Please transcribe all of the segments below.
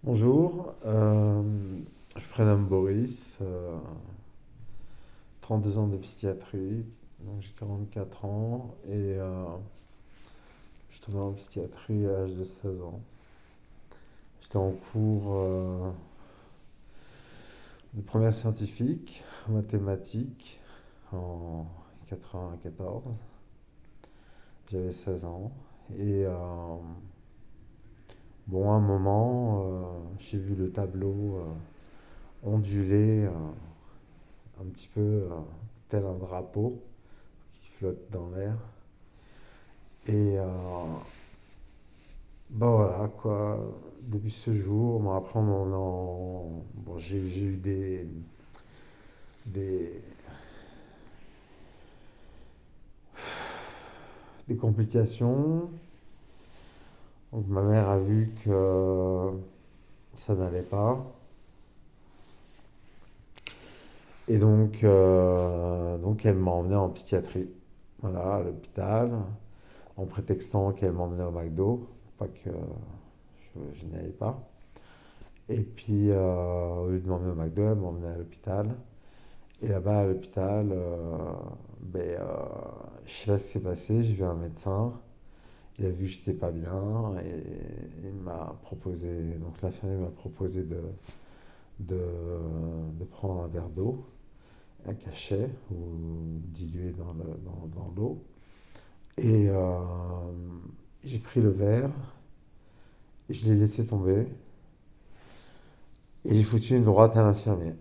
Bonjour, je prénomme Boris, 32 ans de psychiatrie, donc j'ai 44 ans et je suis tombé en psychiatrie à l'âge de 16 ans. J'étais en cours de première scientifique, mathématiques, en 94. J'avais 16 ans et bon, à un moment, j'ai vu le tableau onduler un petit peu tel un drapeau qui flotte dans l'air. Et bah voilà quoi, depuis ce jour, bon, après bon, j'ai eu des, des complications. Donc ma mère a vu que ça n'allait pas. Et donc elle m'a emmené en psychiatrie, voilà, à l'hôpital, en prétextant qu'elle m'emmenait au McDo, pas que je n'y allais pas. Et puis, au lieu de m'emmener au McDo, elle m'emmenait à l'hôpital. Et là-bas, à l'hôpital, je sais pas ce qui s'est passé. J'ai vu un médecin. Il a vu que j'étais pas bien et il m'a proposé, donc l'infirmier m'a proposé de, de prendre un verre d'eau, un cachet ou dilué dans l'eau. Et j'ai pris le verre, et je l'ai laissé tomber et j'ai foutu une droite à l'infirmier.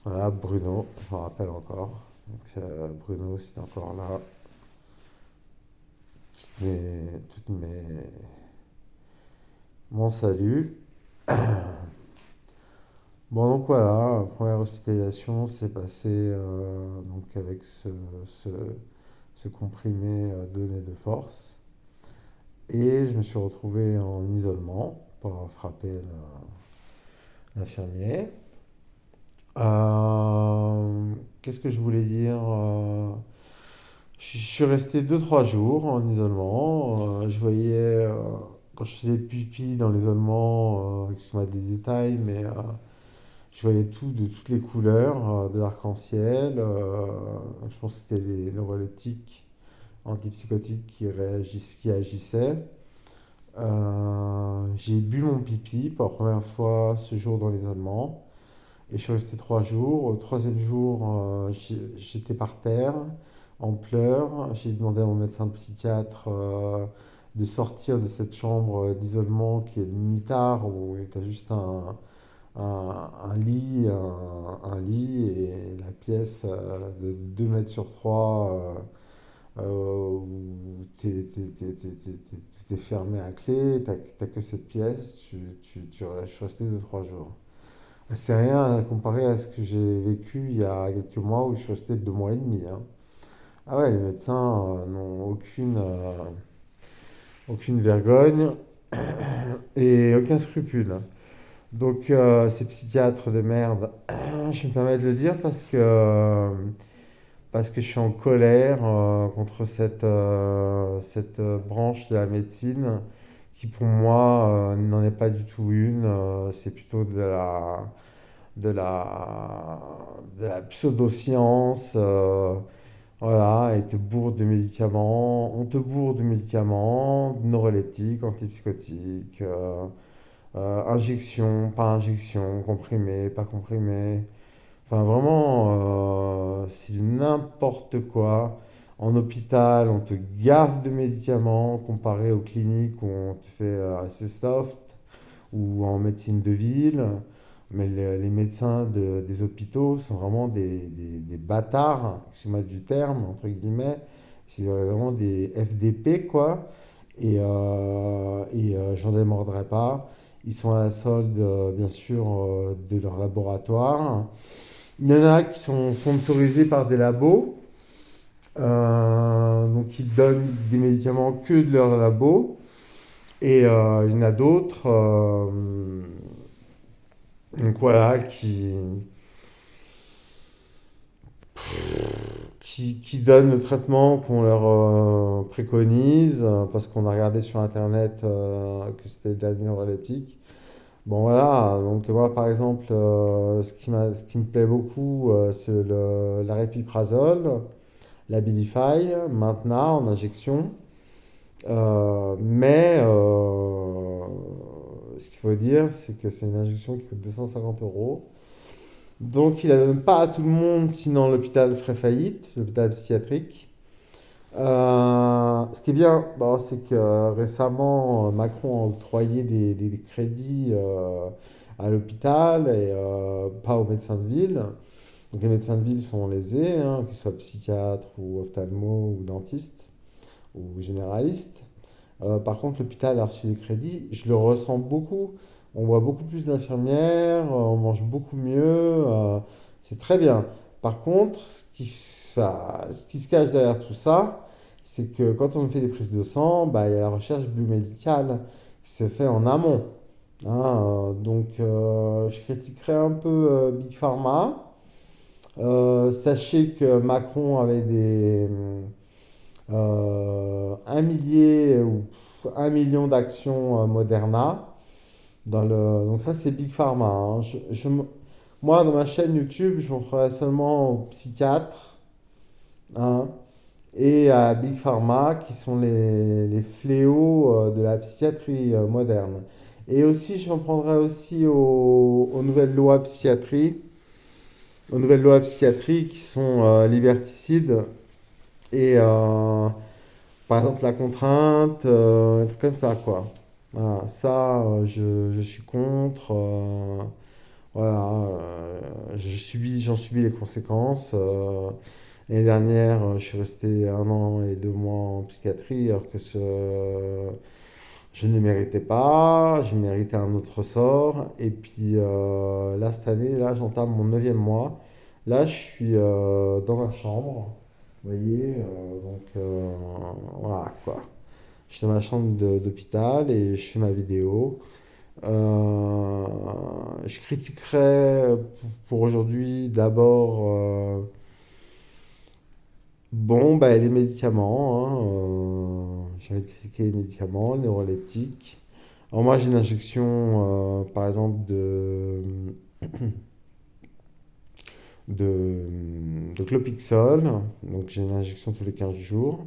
Voilà, Bruno, je me rappelle encore. Donc, Bruno, c'est encore là. Toutes mes... Mon salut. Bon, donc voilà, première hospitalisation s'est passée donc avec ce, ce comprimé donné de force. Et je me suis retrouvé en isolement pour avoir frappé l'infirmier. Qu'est-ce que je voulais dire je suis resté 2 3 jours en isolement. Je voyais, quand je faisais pipi dans l'isolement, excuse-moi des détails, mais je voyais tout de toutes les couleurs de l'arc-en-ciel. Je pense que c'était les neuroleptiques antipsychotiques qui agissaient. J'ai bu mon pipi pour la première fois ce jour dans l'isolement. Et je suis resté 3 jours. Au troisième jour, j'étais par terre, en pleurs. J'ai demandé à mon médecin psychiatre de sortir de cette chambre d'isolement qui est le mitard, où tu as juste un lit, un lit et la pièce de 2 mètres sur 3 où t'es fermé à clé, t'as que cette pièce. Je suis resté 2 3 jours. C'est rien comparé à ce que j'ai vécu il y a quelques mois où je suis resté 2 mois et demi, hein. Ah ouais, les médecins n'ont aucune vergogne et aucun scrupule. Donc ces psychiatres de merde, je me permets de le dire parce que je suis en colère contre cette branche de la médecine qui pour moi n'en est pas du tout une. C'est plutôt de la, de la pseudoscience, voilà, et te bourre de médicaments, on te bourre de médicaments, neuroleptiques, antipsychotiques, injection, pas injection, comprimé, pas comprimé. Enfin, vraiment, c'est n'importe quoi. En hôpital, on te gaffe de médicaments comparé aux cliniques où on te fait assez soft ou en médecine de ville. Mais les médecins des hôpitaux sont vraiment des bâtards, excuse-moi du terme, entre guillemets. C'est vraiment des FDP, quoi. J'en démordrai pas. Ils sont à la solde, bien sûr, de leur laboratoire. Il y en a qui sont sponsorisés par des labos, donc ils donnent des médicaments que de leur labo. Et il y en a d'autres, donc voilà, qui donnent le traitement qu'on leur préconise, parce qu'on a regardé sur Internet que c'était de la neuroleptique. Bon voilà, donc moi par exemple, ce qui me plaît beaucoup, c'est l'aripiprazole, l'Abilify, maintenant en injection. Ce qu'il faut dire, c'est que c'est une injection qui coûte 250 euros. Donc il la donne pas à tout le monde, sinon l'hôpital ferait faillite, l'hôpital psychiatrique. Ce qui est bien, bon, c'est que récemment, Macron a octroyé des crédits à l'hôpital et pas aux médecins de ville. Donc les médecins de ville sont lésés, hein, qu'ils soient psychiatres ou ophtalmo ou dentistes ou généralistes. Par contre, l'hôpital a reçu des crédits. Je le ressens beaucoup. On voit beaucoup plus d'infirmières, on mange beaucoup mieux. C'est très bien. Par contre, ce qui se cache derrière tout ça, c'est que quand on fait des prises de sang, bah, il y a la recherche biomédicale qui se fait en amont. Hein, je critiquerais un peu Big Pharma. Sachez que Macron avait un millier ou 1 million d'actions Moderna. Donc ça, c'est Big Pharma. Hein. Moi, dans ma chaîne YouTube, je montrerai seulement aux psychiatres, hein, et à Big Pharma, qui sont les fléaux de la psychiatrie moderne. Et aussi, je m'en prendrai aussi aux nouvelles lois psychiatrie, aux nouvelles lois psychiatrie qui sont liberticides et par exemple la contrainte, un truc comme ça, quoi. Voilà, ça, je suis contre. Voilà, j'en subis les conséquences. L'année dernière, je suis resté 1 an et 2 mois en psychiatrie, alors que je ne le méritais pas. Je méritais un autre sort. Et puis là, cette année, là, j'entame mon 9e mois. Là, je suis dans ma chambre. Vous voyez, voilà quoi. Je suis dans ma chambre d'hôpital et je fais ma vidéo. Euh, je critiquerais pour aujourd'hui d'abord bah, les médicaments. Hein, j'ai envie de critiquer les médicaments, les neuroleptiques. Alors moi j'ai une injection par exemple de Clopixol. Donc j'ai une injection tous les 15 jours.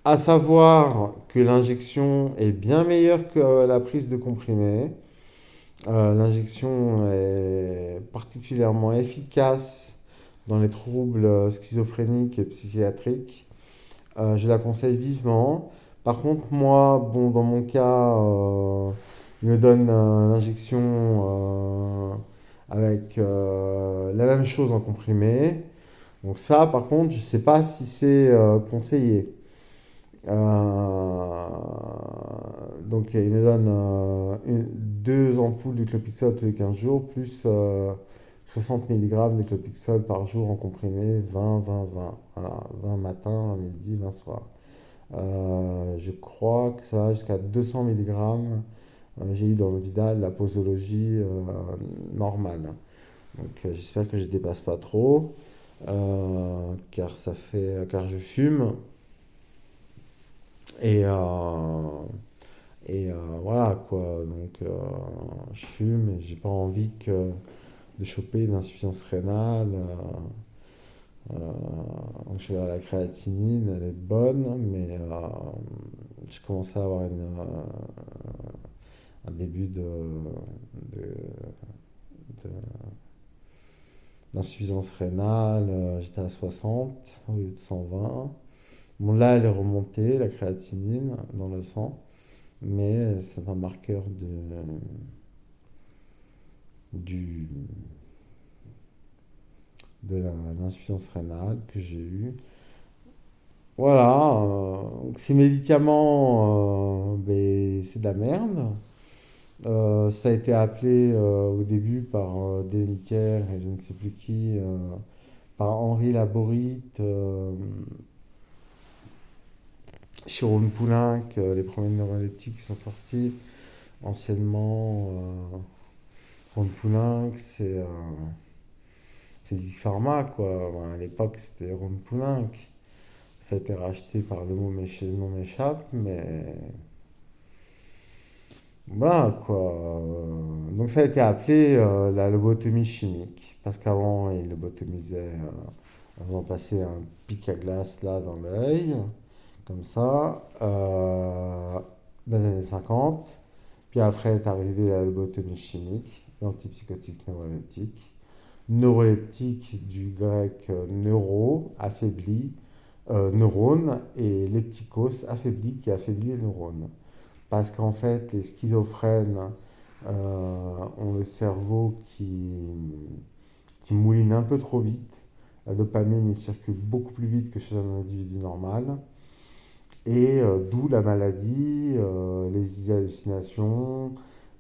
À savoir que l'injection est bien meilleure que la prise de comprimés. L'injection est particulièrement efficace dans les troubles schizophréniques et psychiatriques. Je la conseille vivement. Par contre, moi, bon, dans mon cas, il me donne l'injection avec la même chose en comprimé. Donc ça, par contre, je ne sais pas si c'est conseillé. Euh, donc il me donne 2 ampoules de Clopixol tous les 15 jours, plus 60 mg de Clopixol par jour en comprimé, 20, 20, 20. Voilà, 20 matin, 20 midi, 20 soir. Je crois que ça va jusqu'à 200 mg. J'ai eu dans le Vidal la posologie normale. Donc j'espère que je ne dépasse pas trop, car je fume. Et, voilà quoi, donc je fume et j'ai pas envie de choper une insuffisance rénale. Donc je vais à la créatinine, elle est bonne, mais je commence à avoir un début de- d'insuffisance rénale. J'étais à 60 au lieu de 120. Bon, là, elle est remontée, la créatinine, dans le sang, mais c'est un marqueur du, l'insuffisance rénale que j'ai eue. Voilà, donc ces médicaments, ben, c'est de la merde. Ça a été appelé au début par Deniker et je ne sais plus qui, par Henri Laborit, Jérôme Poulenc, les premiers neuroleptiques qui sont sortis. Anciennement, Jérôme Poulenc, c'est Big Pharma, quoi. Ben, à l'époque, c'était Ron Poulenc. Ça a été racheté par le nom m'échappe, mais voilà, quoi. Donc ça a été appelé la lobotomie chimique, parce qu'avant, ils lobotomisaient en faisant passer un pic à glace là dans l'œil, comme ça, dans les années 50. Puis après est arrivée la lobotomie chimique, l'antipsychotique neuroleptique. Neuroleptique du grec neuro, affaibli, neurone, et leptikos, affaibli, qui affaiblit les neurones. Parce qu'en fait, les schizophrènes ont le cerveau qui mouline un peu trop vite. La dopamine il circule beaucoup plus vite que chez un individu normal. Et d'où la maladie, les hallucinations,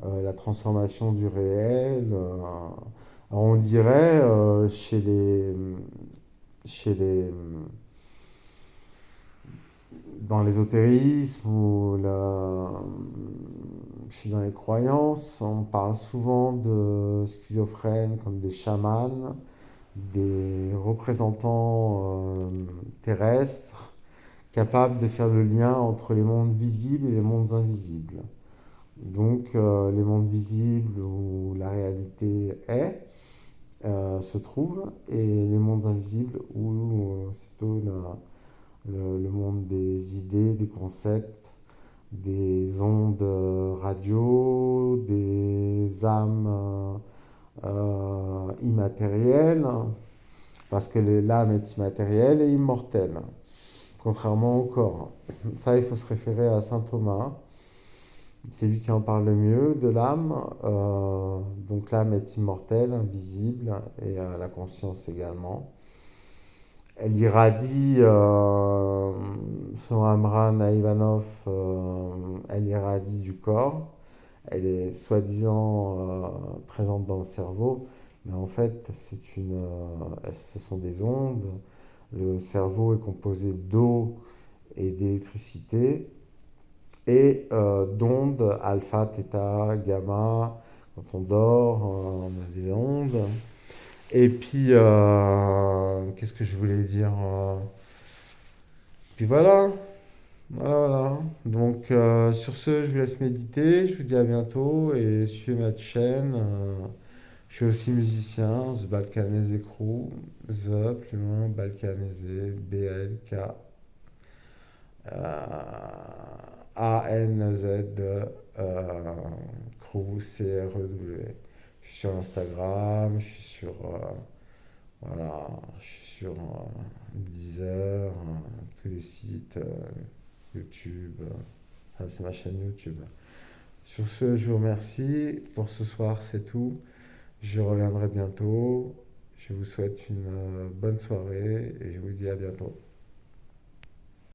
la transformation du réel. Alors on dirait chez les, dans l'ésotérisme ou je suis dans les croyances, on parle souvent de schizophrènes comme des chamans, des représentants terrestres capables de faire le lien entre les mondes visibles et les mondes invisibles. Donc les mondes visibles où la réalité est, se trouve, et les mondes invisibles où c'est plutôt le monde des idées, des concepts, des ondes radio, des âmes immatérielles, parce que l'âme est immatérielle et immortelle, contrairement au corps. Ça, il faut se référer à saint Thomas. C'est lui qui en parle le mieux de l'âme. Donc l'âme est immortelle, invisible, et la conscience également. Elle irradie, selon Amran Ivanov, elle irradie du corps. Elle est soi-disant présente dans le cerveau, mais en fait, ce sont des ondes. Le cerveau est composé d'eau et d'électricité, et d'ondes alpha, theta, gamma. Quand on dort, on a des ondes. Et puis, qu'est-ce que je voulais dire Puis voilà, voilà. Donc, sur ce, je vous laisse méditer. Je vous dis à bientôt et suivez ma chaîne. Je suis aussi musicien, The Balkanese Crew, The, plus loin, Balkanese, B-L-K. A-N-Z, Crew, C-R-E-W. Je suis sur Instagram, je suis sur, voilà, je suis sur Deezer, tous les sites, YouTube. Ah, c'est ma chaîne YouTube. Sur ce, je vous remercie. Pour ce soir, c'est tout. Je reviendrai bientôt. Je vous souhaite une bonne soirée et je vous dis à bientôt.